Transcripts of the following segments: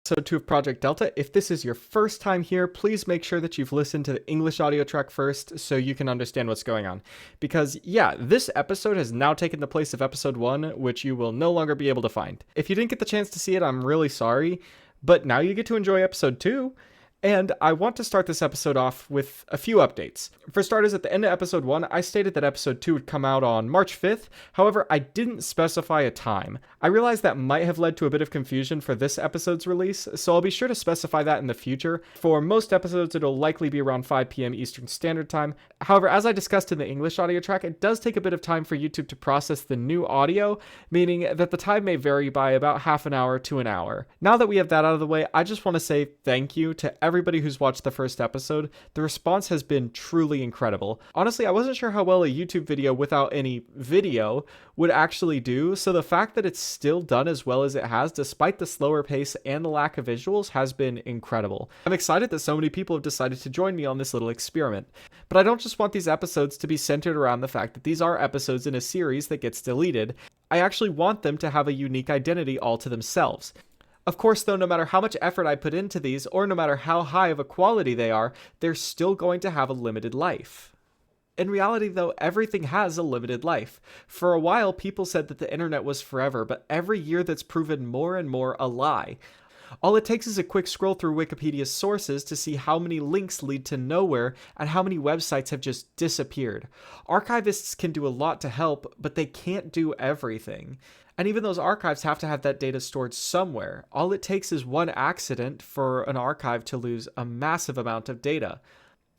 Episode 2 of Project Delta. If this is your first time here, please make sure that you've listened to the English audio track first so you can understand what's going on. Because, yeah, this episode has now taken the place of episode 1, which you will no longer be able to find. If you didn't get the chance to see it, I'm really sorry, but now you get to enjoy episode 2. And I want to start this episode off with a few updates. For starters, at the end of episode 1, I stated that episode 2 would come out on March 5th. However, I didn't specify a time. I realize that might have led to a bit of confusion for this episode's release, so I'll be sure to specify that in the future. For most episodes, it'll likely be around 5 p.m. Eastern Standard Time. However, as I discussed in the English audio track, it does take a bit of time for YouTube to process the new audio, meaning that the time may vary by about half an hour to an hour. Now that we have that out of the way, I just want to say thank you to everybody who's watched the first episode. The response has been truly incredible. Honestly, I wasn't sure how well a YouTube video without any video would actually do, so the fact that it's still done as well as it has, despite the slower pace and the lack of visuals, has been incredible. I'm excited that so many people have decided to join me on this little experiment. But I don't just want these episodes to be centered around the fact that these are episodes in a series that gets deleted. I actually want them to have a unique identity all to themselves. Of course, though, no matter how much effort I put into these, or no matter how high of a quality they are, they're still going to have a limited life. In reality, though, everything has a limited life. For a while, people said that the internet was forever, but every year that's proven more and more a lie. All it takes is a quick scroll through Wikipedia's sources to see how many links lead to nowhere and how many websites have just disappeared. Archivists can do a lot to help, but they can't do everything. And even those archives have to have that data stored somewhere. All it takes is one accident for an archive to lose a massive amount of data.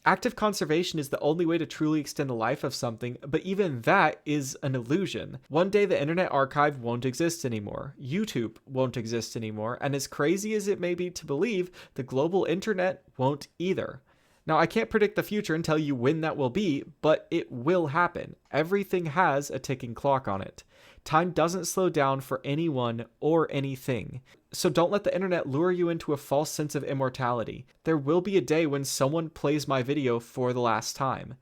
Active conservation is the only way to truly extend the life of something, but even that is an illusion. One day the Internet Archive won't exist anymore. YouTube won't exist anymore. And as crazy as it may be to believe, the global internet won't either. Now, I can't predict the future and tell you when that will be, but it will happen. Everything has a ticking clock on it. Time doesn't slow down for anyone or anything. So don't let the internet lure you into a false sense of immortality. There will be a day when someone plays my video for the last time.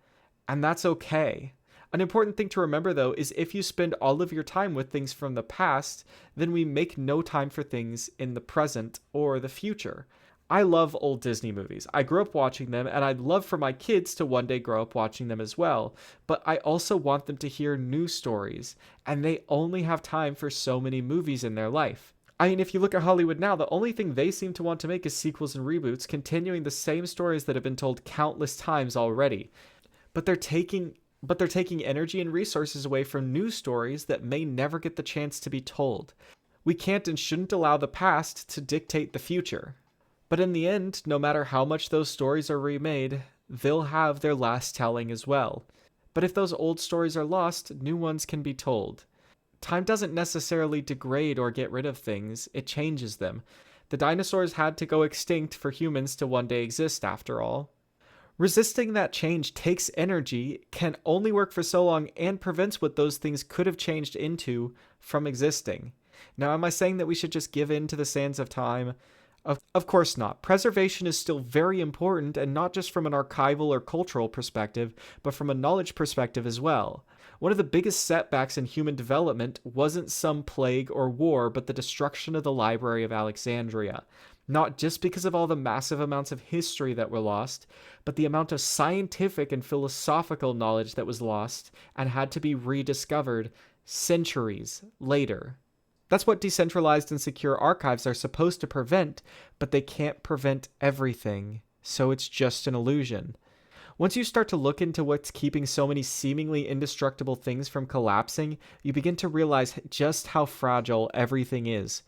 And that's okay. An important thing to remember, though, is if you spend all of your time with things from the past, then we make no time for things in the present or the future. I love old Disney movies. I grew up watching them, and I'd love for my kids to one day grow up watching them as well. But I also want them to hear new stories, and they only have time for so many movies in their life. I mean, if you look at Hollywood now, the only thing they seem to want to make is sequels and reboots, continuing the same stories that have been told countless times already. But they're taking energy and resources away from new stories that may never get the chance to be told. We can't and shouldn't allow the past to dictate the future. But in the end, no matter how much those stories are remade, they'll have their last telling as well. But if those old stories are lost, new ones can be told. Time doesn't necessarily degrade or get rid of things, it changes them. The dinosaurs had to go extinct for humans to one day exist, after all. Resisting that change takes energy, can only work for so long, and prevents what those things could have changed into from existing. Now, am I saying that we should just give in to the sands of time? Of course not. Preservation is still very important, and not just from an archival or cultural perspective, but from a knowledge perspective as well. One of the biggest setbacks in human development wasn't some plague or war, but the destruction of the Library of Alexandria. Not just because of all the massive amounts of history that were lost, but the amount of scientific and philosophical knowledge that was lost and had to be rediscovered centuries later. That's what decentralized and secure archives are supposed to prevent, but they can't prevent everything, so it's just an illusion. Once you start to look into what's keeping so many seemingly indestructible things from collapsing, you begin to realize just how fragile everything is.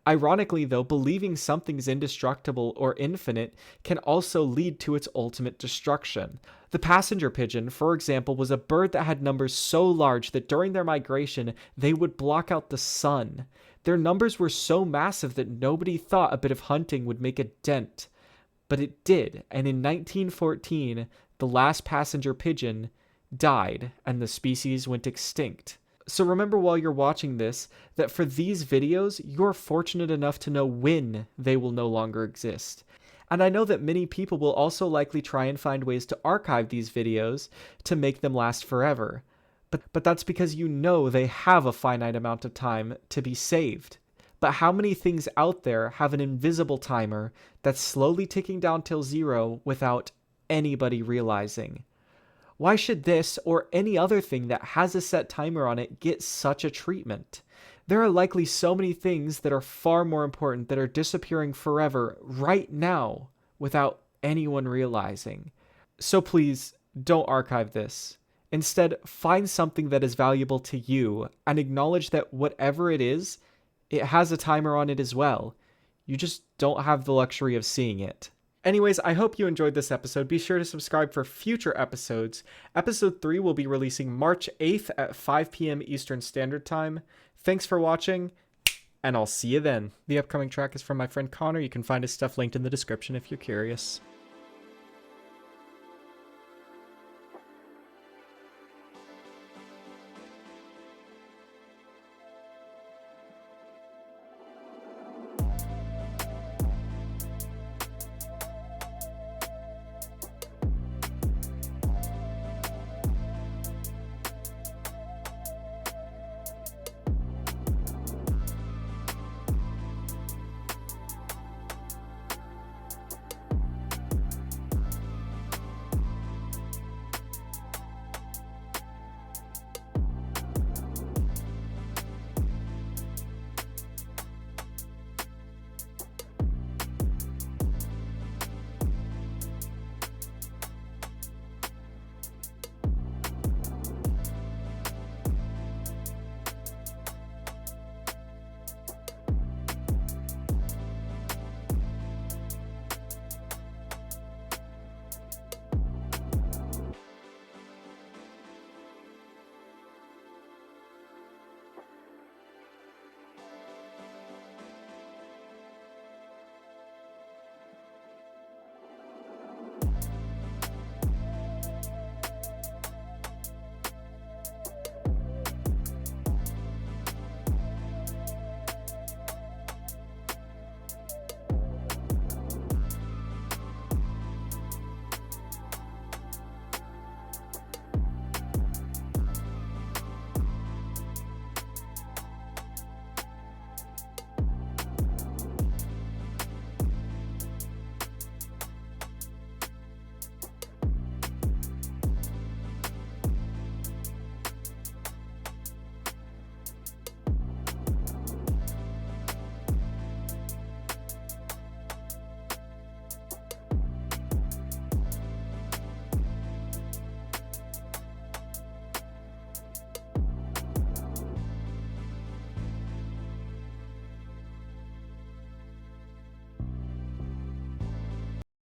Ironically, though, believing something's indestructible or infinite can also lead to its ultimate destruction. The passenger pigeon, for example, was a bird that had numbers so large that during their migration, they would block out the sun. Their numbers were so massive that nobody thought a bit of hunting would make a dent. But it did, and in 1914, the last passenger pigeon died, and the species went extinct. So remember while you're watching this, that for these videos, you're fortunate enough to know when they will no longer exist. And I know that many people will also likely try and find ways to archive these videos to make them last forever. But that's because you know they have a finite amount of time to be saved. But how many things out there have an invisible timer that's slowly ticking down till 0 without anybody realizing? Why should this or any other thing that has a set timer on it get such a treatment? There are likely so many things that are far more important that are disappearing forever right now without anyone realizing. So please, don't archive this. Instead, find something that is valuable to you and acknowledge that whatever it is, it has a timer on it as well. You just don't have the luxury of seeing it. Anyways, I hope you enjoyed this episode. Be sure to subscribe for future episodes. Episode 3 will be releasing March 8th at 5 p.m. Eastern Standard Time. Thanks for watching, and I'll see you then. The upcoming track is from my friend Connor. You can find his stuff linked in the description if you're curious.